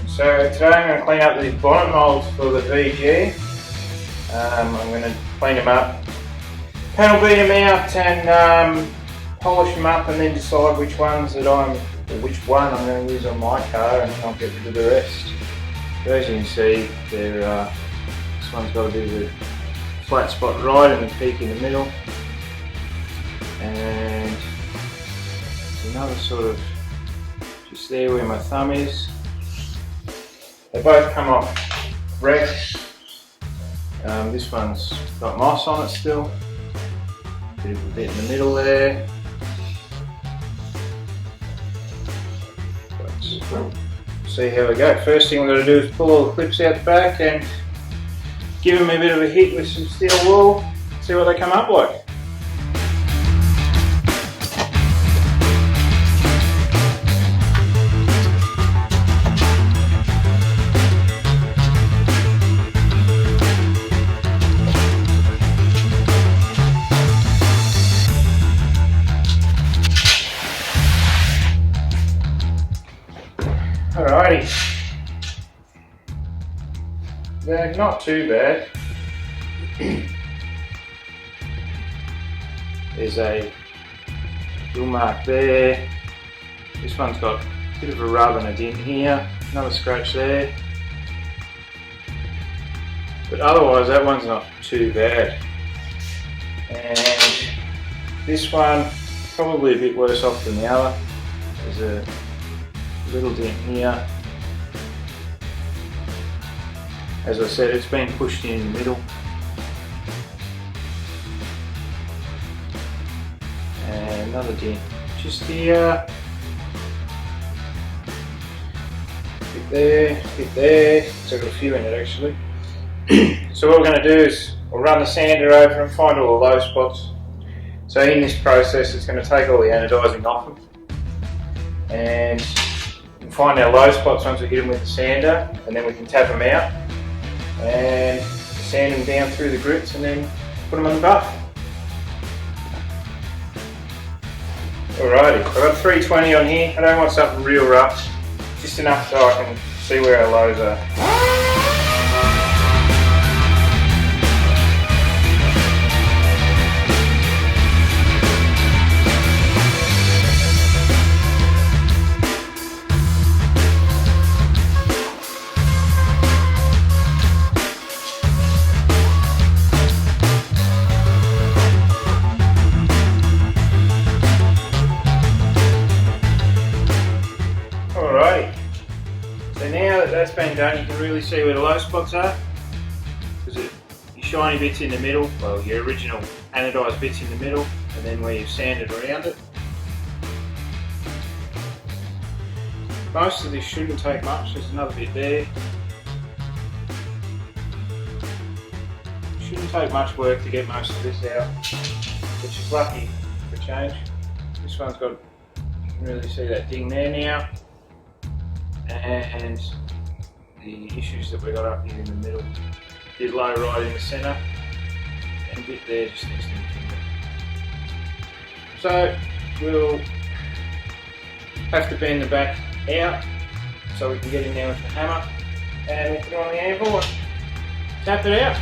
So today I'm going to clean up these bonnet moulds for the VG. I'm going to clean them up, panel beat them out and polish them up, and then decide which one I'm going to use on my car, and I'll get rid of the rest. So as you can see, this one's got a bit of a flat spot right and the peak in the middle, and another sort of just there where my thumb is. They both come off wrecks. This one's got moss on it still. Bit of a bit in the middle there. See how we go. First thing we're going to do is pull all the clips out the back and give them a bit of a hit with some steel wool. See what they come up like. Alrighty, they're not too bad. There's a little mark there. This one's got a bit of a rub and a dent here, another scratch there. But otherwise that one's not too bad. And this one, probably a bit worse off than the other. There's a little dent here. As I said, it's been pushed in the middle. And another dent just here. Bit there. So I've got a few in it actually. So what we're going to do is we'll run the sander over and find all the low spots. So in this process it's going to take all the anodising off them. And find our low spots once we hit them with the sander, and then we can tap them out and sand them down through the grits and then put them on the buff. Alrighty, I've got 320 on here. I don't want something real rough, just enough so I can see where our lows are. So now that that's been done, you can really see where the low spots are, because your shiny bits in the middle, well, your original anodised bits in the middle, and then where you've sanded around it. Most of this shouldn't take much. There's another bit there. Shouldn't take much work to get most of this out, which is lucky for change. This one's got, you can really see that ding there now. And the issues that we got up here in the middle, a bit low right in the centre, and a bit there just next to the finger. So we'll have to bend the back out so we can get in there with the hammer, and we'll put it on the anvil and tap it out.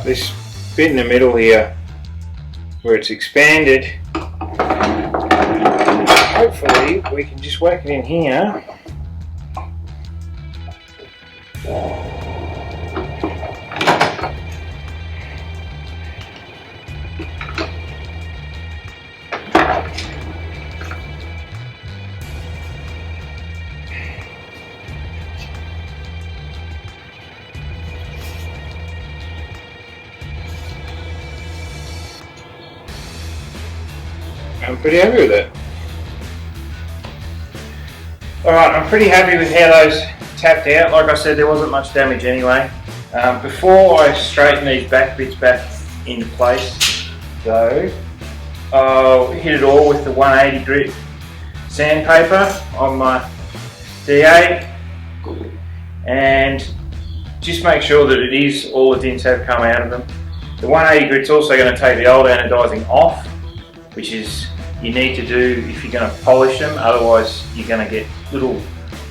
up this bit in the middle here where it's expanded. Hopefully we can just whack it in here. I'm pretty happy with it. Alright, I'm pretty happy with how those tapped out. Like I said, there wasn't much damage anyway. Before I straighten these back bits back into place though, I'll hit it all with the 180 grit sandpaper on my D8 and just make sure that it is all the dents have come out of them. The 180 grit's also going to take the old anodizing off, which is you need to do if you're going to polish them, otherwise you're going to get little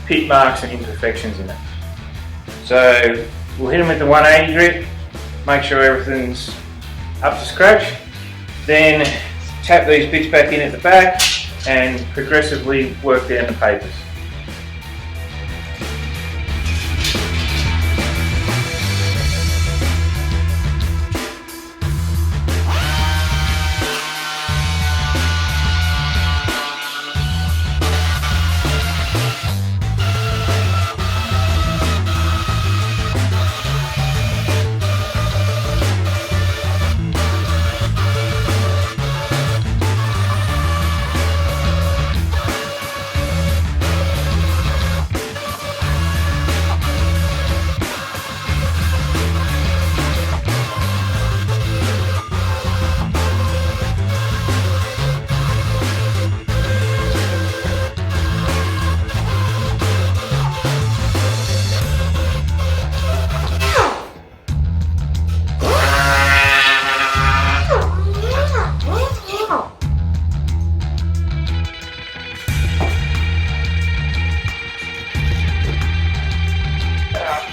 pit marks and imperfections in it. So we'll hit them with the 180 grit, make sure everything's up to scratch, then tap these bits back in at the back and progressively work down the papers.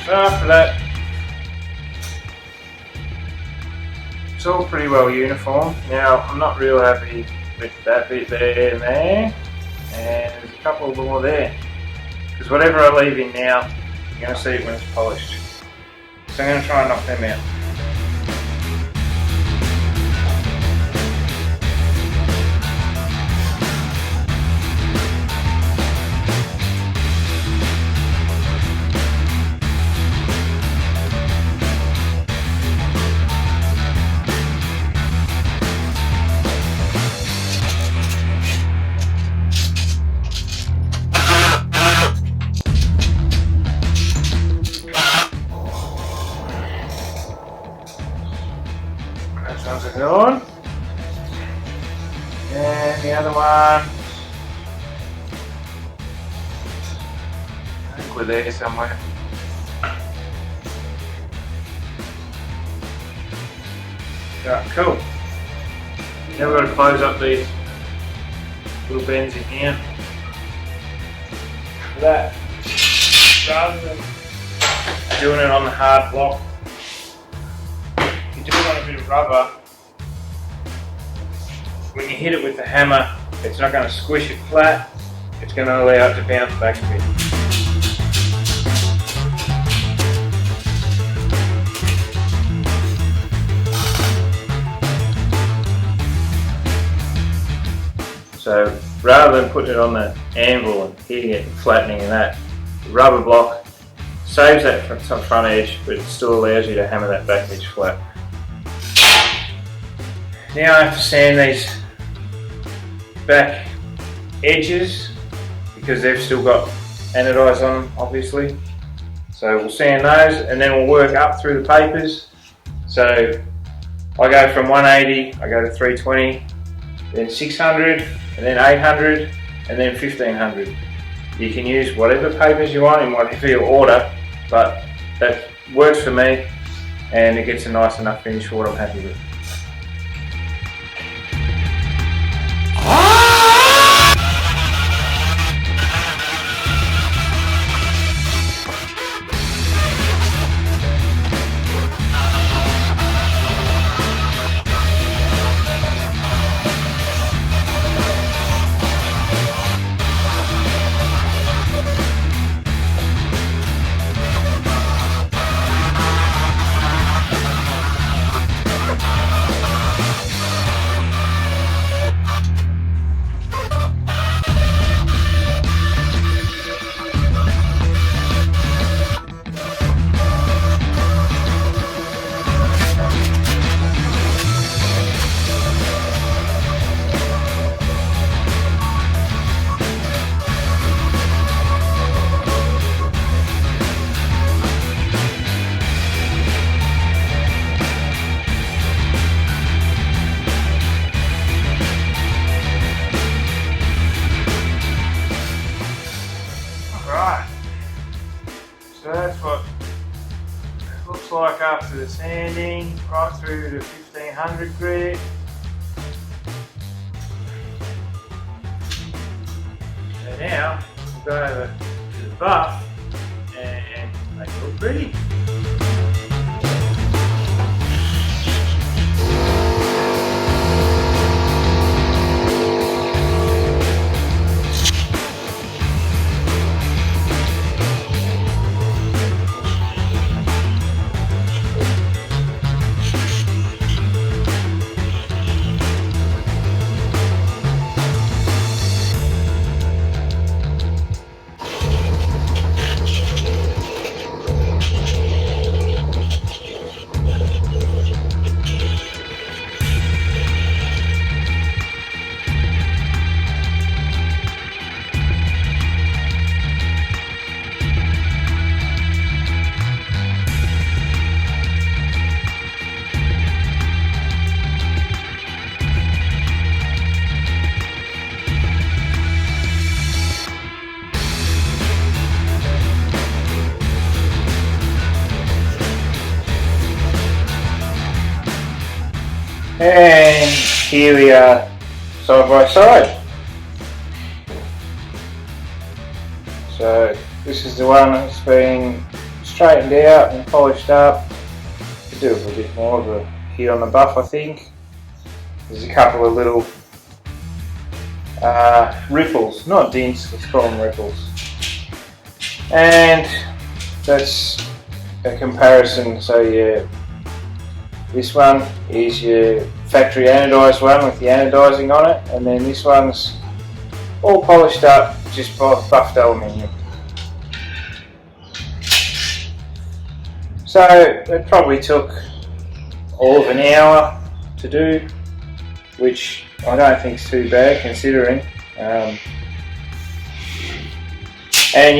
So after that, it's all pretty well uniform. Now I'm not real happy with that bit there and there, and there's a couple more there, because whatever I leave in now, you're going to see it when it's polished. So I'm going to try and knock them out. One's a good one, and the other one, I think we're there somewhere. Right, cool. Now we've got to close up these little bends in here. For that, rather than doing it on the hard block, you do it on a bit of rubber. When you hit it with the hammer, it's not going to squish it flat, it's going to allow it to bounce back a bit. So rather than putting it on the anvil and hitting it and flattening and that, the rubber block saves that front edge, but it still allows you to hammer that back edge flat. Now I have to sand these back edges because they've still got anodize on them, obviously. So we'll sand those and then we'll work up through the papers. So I go from 180, I go to 320, then 600, and then 800, and then 1500. You can use whatever papers you want in whatever your order, but that works for me and it gets a nice enough finish for what I'm happy with. So that's what it looks like after the sanding, right through to 1500 grit. So now we'll go over to the buff and make it look pretty. And here we are side by side. So this is the one that's been straightened out and polished up. Could do a little bit more of a here on the buff, I think. There's a couple of little ripples, not dints, let's call them ripples. And that's a comparison. So yeah, this one is your factory anodised one with the anodising on it, and then this one's all polished up, just buffed aluminium. So it probably took all of an hour to do, which I don't think is too bad considering. And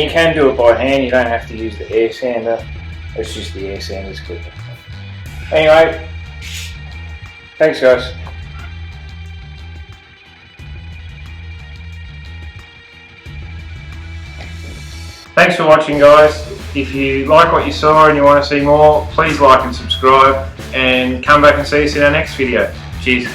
you can do it by hand, you don't have to use the air sander, it's just the air sander's quicker. Anyway, thanks guys. Thanks for watching guys. If you like what you saw and you want to see more, please like and subscribe and come back and see us in our next video. Cheers.